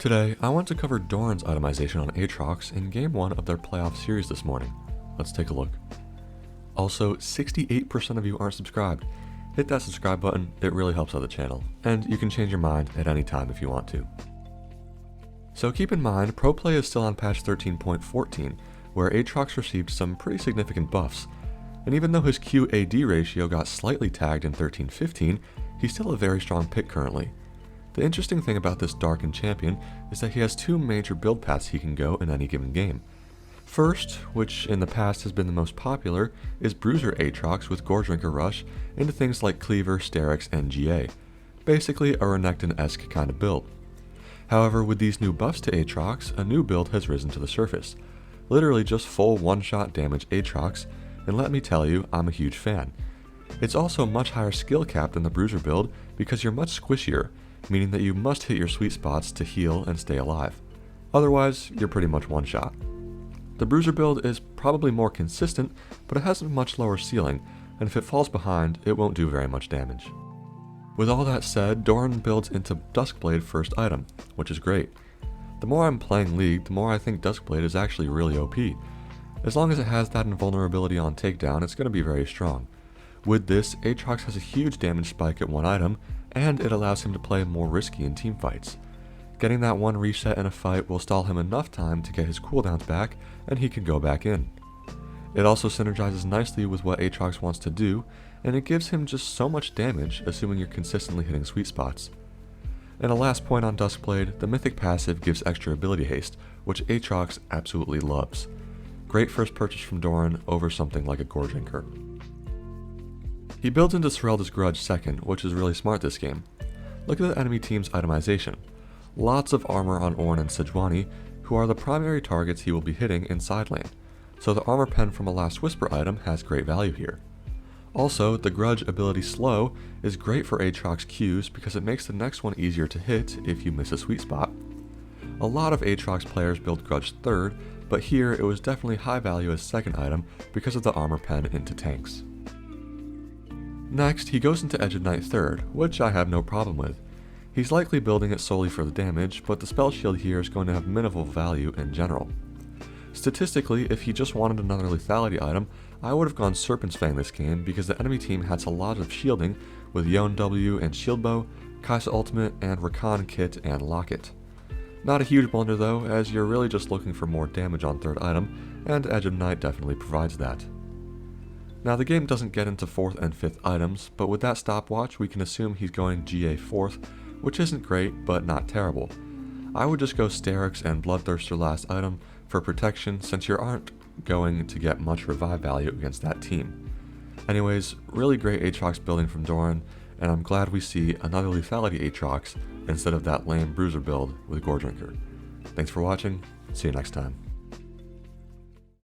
Today, I want to cover Doran's itemization on Aatrox in Game 1 of their playoff series this morning. Let's take a look. Also, 68% of you aren't subscribed. Hit that subscribe button, it really helps out the channel, and you can change your mind at any time if you want to. So keep in mind, Pro Play is still on patch 13.14, where Aatrox received some pretty significant buffs, and even though his QAD ratio got slightly tagged in 13.15, he's still a very strong pick currently. The interesting thing about this Darkened champion is that he has two major build paths he can go in any given game. First, which in the past has been the most popular, is Bruiser Aatrox with Gore Drinker Rush into things like Cleaver, Sterix, and GA. Basically a Renekton-esque kind of build. However, with these new buffs to Aatrox, a new build has risen to the surface. Literally just full one-shot damage Aatrox, and let me tell you, I'm a huge fan. It's also a much higher skill cap than the Bruiser build because you're much squishier, meaning that you must hit your sweet spots to heal and stay alive. Otherwise, you're pretty much one shot. The Bruiser build is probably more consistent, but it has a much lower ceiling, and if it falls behind, it won't do very much damage. With all that said, Doran builds into Duskblade first item, which is great. The more I'm playing League, the more I think Duskblade is actually really OP. As long as it has that invulnerability on takedown, it's going to be very strong. With this, Aatrox has a huge damage spike at one item, and it allows him to play more risky in teamfights. Getting that one reset in a fight will stall him enough time to get his cooldowns back, and he can go back in. It also synergizes nicely with what Aatrox wants to do, and it gives him just so much damage, assuming you're consistently hitting sweet spots. And a last point on Duskblade, the mythic passive gives extra ability haste, which Aatrox absolutely loves. Great first purchase from Doran over something like a Gore Drinker. He builds into Serelda's Grudge second, which is really smart this game. Look at the enemy team's itemization. Lots of armor on Ornn and Sejuani, who are the primary targets he will be hitting in side lane, so the armor pen from a Last Whisper item has great value here. Also, the Grudge ability Slow is great for Aatrox Qs because it makes the next one easier to hit if you miss a sweet spot. A lot of Aatrox players build Grudge third, but here it was definitely high value as second item because of the armor pen into tanks. Next, he goes into Edge of Night third, which I have no problem with. He's likely building it solely for the damage, but the spell shield here is going to have minimal value in general. Statistically, if he just wanted another lethality item, I would have gone Serpent's Fang this game because the enemy team had a lot of shielding with Yone W and Shield Bow, Kai'Sa Ultimate, and Rakan Kit and Locket. Not a huge blunder though, as you're really just looking for more damage on third item, and Edge of Night definitely provides that. Now the game doesn't get into 4th and 5th items, but with that stopwatch we can assume he's going GA 4th, which isn't great, but not terrible. I would just go Sterix and Bloodthirster last item for protection since you aren't going to get much revive value against that team. Anyways, really great Aatrox building from Doran, and I'm glad we see another lethality Aatrox instead of that lame Bruiser build with Gore Drinker. Thanks for watching, see you next time.